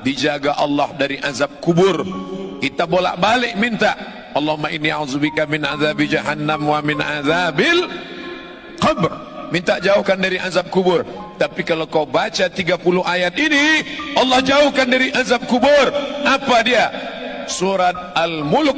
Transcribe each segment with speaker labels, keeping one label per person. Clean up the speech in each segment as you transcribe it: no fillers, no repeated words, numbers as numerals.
Speaker 1: dijaga Allah dari azab kubur. Kita bolak-balik minta, Allahumma inni a'udzubika min azabi jahannam wa min azabil qabr. Minta jauhkan dari azab kubur. Tapi kalau kau baca 30 ayat ini, Allah jauhkan dari azab kubur. Apa dia? Surat Al-Mulk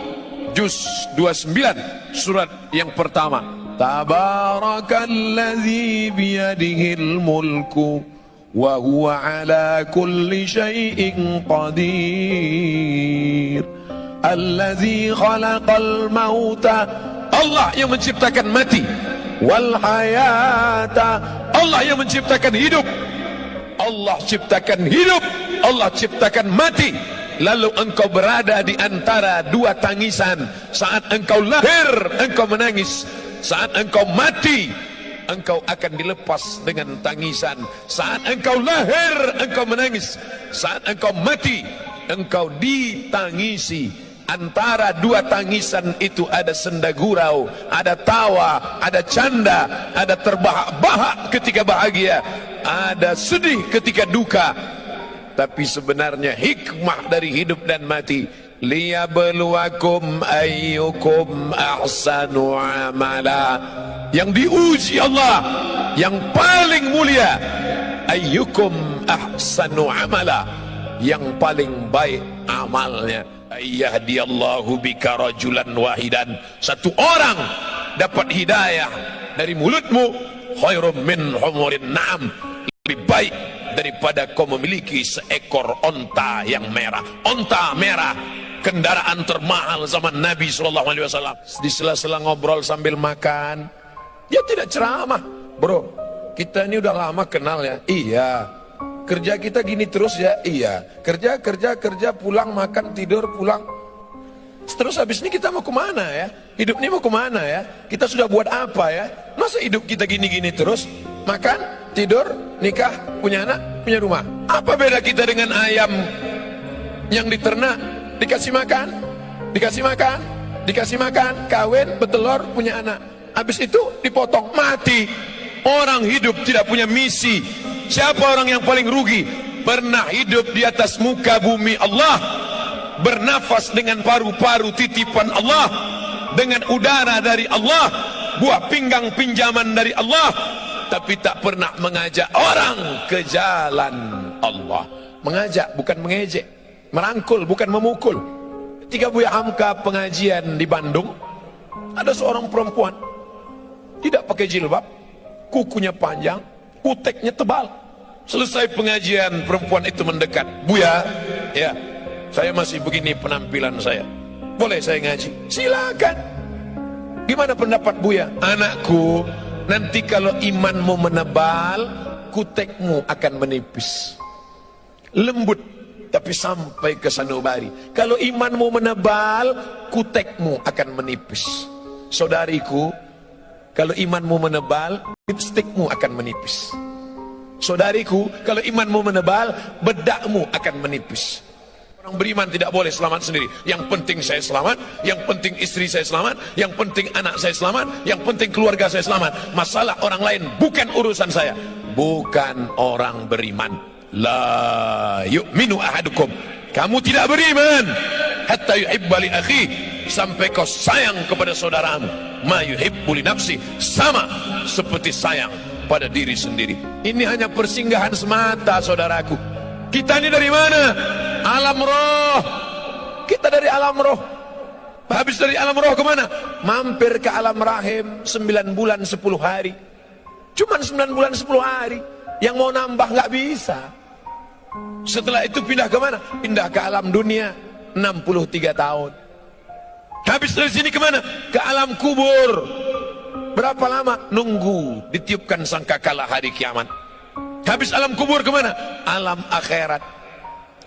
Speaker 1: juz 29, surat yang pertama. Tabarakalladzi biyadihil mulku wa huwa ala kulli syai'in qadir. Alladzi khalaqal mauta, Allah yang menciptakan mati, wal hayata, Allah yang menciptakan hidup. Allah ciptakan hidup, Allah ciptakan mati. Lalu engkau berada di antara dua tangisan. Saat engkau lahir, engkau menangis. Saat engkau mati, engkau akan dilepas dengan tangisan. Saat engkau lahir, engkau menangis. Saat engkau mati, engkau ditangisi. Antara dua tangisan itu ada senda gurau, ada tawa, ada canda, ada terbahak-bahak ketika bahagia, ada sedih ketika duka. Tapi sebenarnya hikmah dari hidup dan mati, liyabluwakum ayyukum ahsanu amala. Yang diuji Allah yang paling mulia, ayyukum ahsanu amala, yang paling baik amalnya. Ayyahdiyallahu bika rajulan wahidan, satu orang dapat hidayah dari mulutmu, khairum min humurin na'am, lebih baik daripada kau memiliki seekor onta yang merah. Onta merah, kendaraan termahal zaman Nabi SAW. Di sela-sela ngobrol sambil makan, dia tidak ceramah. Bro, kita ini udah lama kenal ya. Iya. Kerja kita gini terus ya. Iya. Kerja, pulang, makan, tidur, pulang. Terus habis ini kita mau kemana ya? Hidup ini mau kemana ya? Kita sudah buat apa ya? Masa hidup kita gini-gini terus? Makan, tidur, nikah, punya anak, punya rumah. Apa beda kita dengan ayam yang diternak? Dikasih makan, kawin, bertelur, punya anak. Habis itu dipotong, mati. Orang hidup tidak punya misi. Siapa orang yang paling rugi? Pernah hidup di atas muka bumi Allah, bernafas dengan paru-paru titipan Allah, dengan udara dari Allah, buah pinggang pinjaman dari Allah, tapi tak pernah mengajak orang ke jalan Allah. Mengajak bukan mengejek, merangkul bukan memukul. Ketika Buya Hamka pengajian di Bandung, ada seorang perempuan tidak pakai jilbab, kukunya panjang, kuteknya tebal. Selesai pengajian, perempuan itu mendekat. Buya, ya, saya masih begini penampilan saya, boleh saya ngaji? Silakan. Gimana pendapat Buya? Anakku, nanti kalau imanmu menebal, kutekmu akan menipis. Lembut, tapi sampai ke sanubari. Kalau imanmu menebal, kutekmu akan menipis. Saudariku, kalau imanmu menebal, lipstikmu akan menipis. Saudariku, kalau imanmu menebal, bedakmu akan menipis. Orang beriman tidak boleh selamat sendiri. Yang penting saya selamat, yang penting istri saya selamat, yang penting anak saya selamat, yang penting keluarga saya selamat. Masalah orang lain bukan urusan saya. Bukan orang beriman. La yu'minu ahadukum, kamu tidak beriman hatta yuhibba li akhi, sampai kau sayang kepada saudaramu ma yuhibbu li nafsi, sama seperti sayang pada diri sendiri. Ini hanya persinggahan semata, saudaraku. Kita ini dari mana? Alam roh. Kita dari alam roh. Habis dari alam roh kemana? Mampir ke alam rahim 9 bulan 10 hari. Cuman 9 bulan 10 hari. Yang mau nambah nggak bisa. Setelah itu pindah kemana? Pindah ke alam dunia 63 tahun. Habis dari sini kemana? Ke alam kubur. Berapa lama? Nunggu ditiupkan sangkakala hari kiamat. Habis alam kubur kemana? Alam akhirat.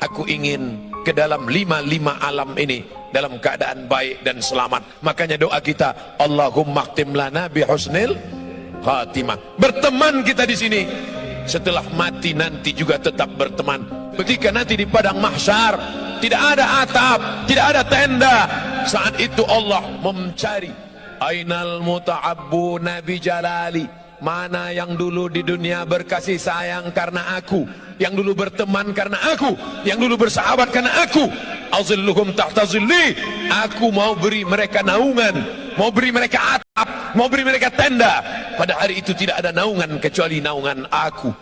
Speaker 1: Aku ingin ke dalam lima alam ini dalam keadaan baik dan selamat. Makanya doa kita, Allahumma khtim lana bihusnil khatimah. Berteman kita di sini. Setelah mati nanti juga tetap berteman. Ketika nanti di padang mahsyar, tidak ada atap, tidak ada tenda. Saat itu Allah mencari, ainal muta'abbuna bi jalali, Mana yang dulu di dunia berkasih sayang karena aku, yang dulu berteman karena aku, yang dulu bersahabat karena aku, azilluhum tahta zilli, aku mau beri mereka naungan, mau beri mereka atap, mau beri mereka tenda. Pada hari itu tidak ada naungan kecuali naungan aku.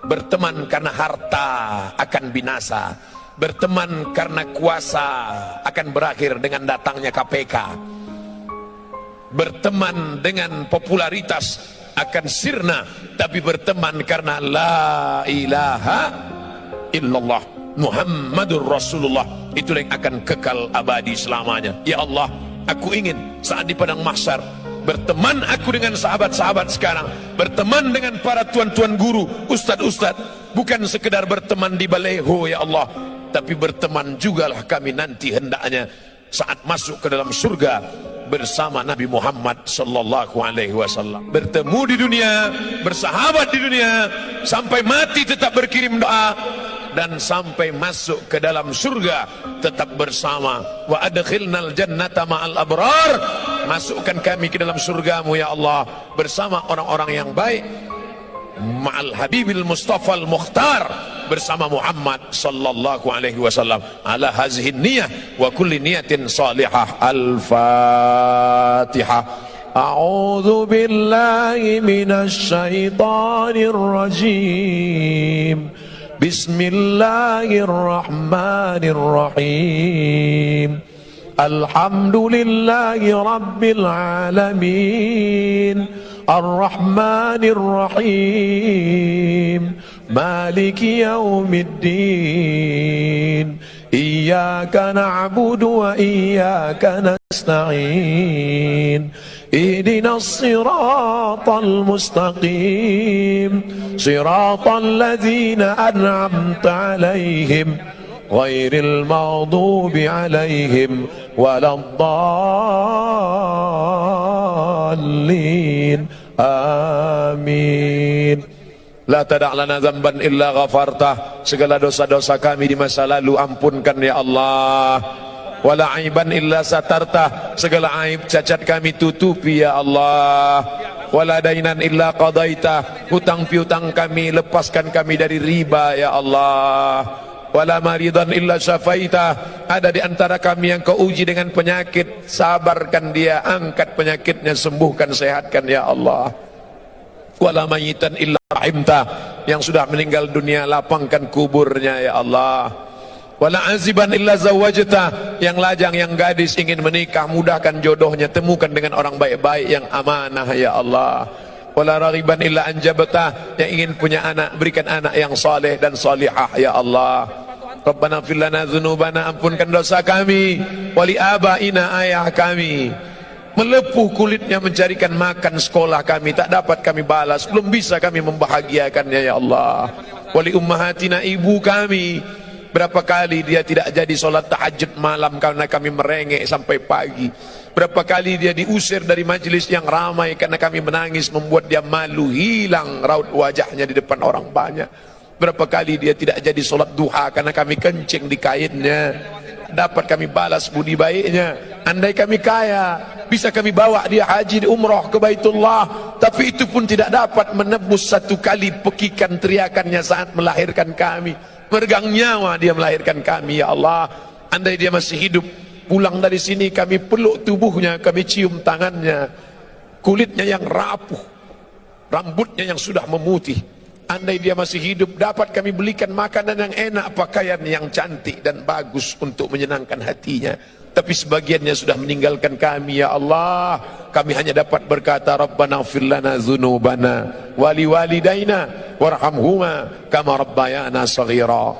Speaker 1: Berteman karena harta akan binasa, berteman karena kuasa akan berakhir dengan datangnya KPK, berteman dengan popularitas akan sirna, tapi berteman karena la ilaha illallah Muhammadur Rasulullah, itulah yang akan kekal abadi selamanya. Ya Allah, aku ingin saat di padang mahsyar berteman aku dengan sahabat-sahabat sekarang, berteman dengan para tuan-tuan guru, ustad-ustad, bukan sekedar berteman di baleho ya Allah, tapi berteman jugalah kami nanti hendaknya saat masuk ke dalam surga bersama Nabi Muhammad sallallahu alaihi wasallam. Bertemu di dunia, bersahabat di dunia, sampai mati tetap berkirim doa, dan sampai masuk ke dalam surga tetap bersama. Wa adkhilnal jannata ma'al abrar, masukkan kami ke dalam surgamu ya Allah bersama orang-orang yang baik, ma'al habibil mustafa al-mukhtar, bersama Muhammad sallallahu alaihi wasallam. Ala hazihin niyah wa kulli niyatin salihah. Al-Fatihah. A'udzu billahi minasy syaithanir rajim. Bismillahirrahmanirrahim. Alhamdulillahi rabbil alamin. Ar-Rahmanir Rahim. Maliki yaumiddin. Iyyaka na'budu wa iyyaka nasta'in. Ihdinas siratal mustaqim. Siratal ladzina an'amta 'alaihim ghairil maghdubi 'alaihim waladdallin. Amin. La tada' lana dzamban illa ghafartah, segala dosa-dosa kami di masa lalu ampunkan ya Allah. Wala aiban illa satartah, segala aib cacat kami tutupi ya Allah. Wala dainan illa qadaitah, hutang piutang kami lepaskan kami dari riba ya Allah. Wala maridan illa syafaitah, ada di antara kami yang kau uji dengan penyakit, sabarkan dia, angkat penyakitnya, sembuhkan, sehatkan ya Allah. Wala mayitan illa rahimtah, yang sudah meninggal dunia lapangkan kuburnya ya Allah. Wala aziban illa zawajtah, yang lajang, yang gadis ingin menikah, mudahkan jodohnya, temukan dengan orang baik-baik yang amanah ya Allah. Wala raghiban illa anjabtah, yang ingin punya anak, berikan anak yang saleh dan salihah ya Allah. Rabbana fir lana dzunubana, ampunkan dosa kami, wali abaina, ayah kami. Melepuh kulitnya mencarikan makan sekolah kami, tak dapat kami balas, belum bisa kami membahagiakannya ya Allah. Wali ummahatina, ibu kami, berapa kali dia tidak jadi sholat tahajud malam karena kami merengek sampai pagi. Berapa kali dia diusir dari majelis yang ramai karena kami menangis, membuat dia malu, hilang raut wajahnya di depan orang banyak. Berapa kali dia tidak jadi sholat duha karena kami kencing di kainnya. Dapat kami balas budi baiknya. Andai kami kaya, bisa kami bawa dia haji umrah ke Baitullah, tapi itu pun tidak dapat menebus satu kali pekikan teriakannya saat melahirkan kami. Meregang nyawa dia melahirkan kami ya Allah. Andai dia masih hidup, pulang dari sini kami peluk tubuhnya, kami cium tangannya, kulitnya yang rapuh, rambutnya yang sudah memutih. Andai dia masih hidup, dapat kami belikan makanan yang enak, pakaian yang cantik dan bagus untuk menyenangkan hatinya. Tapi sebagiannya sudah meninggalkan kami ya Allah. Kami hanya dapat berkata, Rabbana ighfir lana dzunubana wali walidaina warhamhuma kama rabbayana shaghira.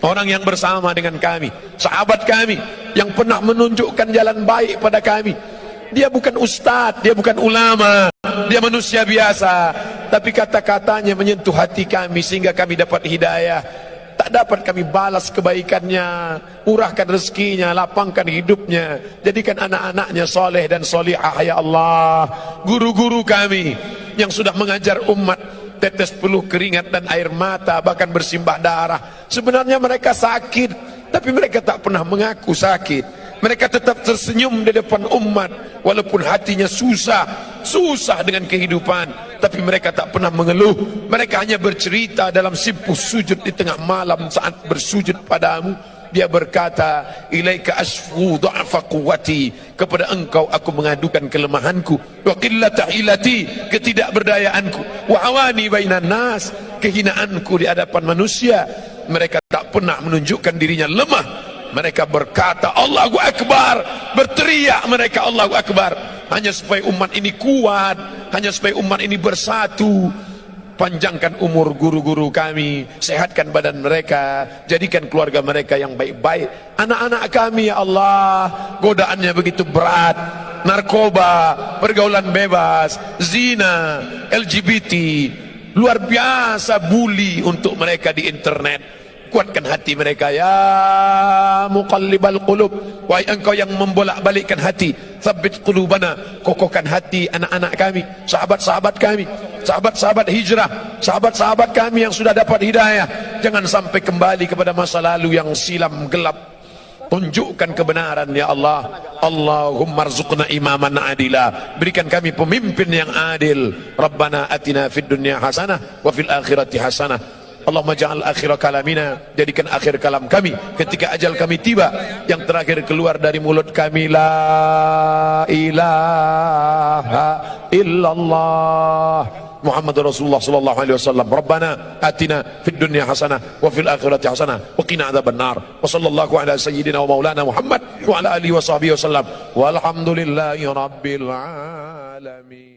Speaker 1: Orang yang bersama dengan kami, sahabat kami yang pernah menunjukkan jalan baik pada kami, dia bukan ustadz, dia bukan ulama, dia manusia biasa, tapi kata-katanya menyentuh hati kami sehingga kami dapat hidayah. Tak dapat kami balas kebaikannya, urahkan rezekinya, lapangkan hidupnya, jadikan anak-anaknya soleh dan solihah ya Allah. Guru-guru kami yang sudah mengajar umat, tetes peluh keringat dan air mata, bahkan bersimbah darah, sebenarnya mereka sakit, tapi mereka tak pernah mengaku sakit. Mereka tetap tersenyum di depan umat walaupun hatinya susah, susah dengan kehidupan, tapi mereka tak pernah mengeluh. Mereka hanya bercerita dalam simpuh sujud di tengah malam saat bersujud padamu. Dia berkata, ilaika asfu dha'fa quwwati, kepada engkau aku mengadukan kelemahanku, wa qillata hilati, ketidakberdayaanku, wa awani bainan nas, kehinaanku di hadapan manusia. Mereka tak pernah menunjukkan dirinya lemah. Mereka berkata Allahu Akbar, berteriak mereka Allahu Akbar, hanya supaya umat ini kuat, hanya supaya umat ini bersatu. Panjangkan umur guru-guru kami, sehatkan badan mereka, jadikan keluarga mereka yang baik-baik. Anak-anak kami ya Allah, godaannya begitu berat, narkoba, pergaulan bebas, zina, LGBT, luar biasa bully untuk mereka di internet. Kuatkan hati mereka ya muqallibal qulub, wahai engkau yang membolak-balikkan hati, tsabbit qulubana, kokohkan hati anak-anak kami, sahabat-sahabat kami, sahabat-sahabat hijrah, sahabat-sahabat kami yang sudah dapat hidayah. Jangan sampai kembali kepada masa lalu yang silam gelap. Tunjukkan kebenaran ya Allah. Allahumma rzuqna imaman adila, berikan kami pemimpin yang adil. Rabbana atina fid dunya hasanah wa fil akhirati hasanah. Allahumma ja'al akhir kalamina, jadikan akhir kalam kami ketika ajal kami tiba, yang terakhir keluar dari mulut kami la ilaha illallah Muhammadur Rasulullah sallallahu alaihi wasallam. Rabbana atina fid dunya hasanah wa fil akhirati hasanah wa qina adzabannar. Wa sallallahu ala sayyidina wa maulana Muhammad wa ala alihi wa sahbihi wasallam. Walhamdulillahi rabbil alamin.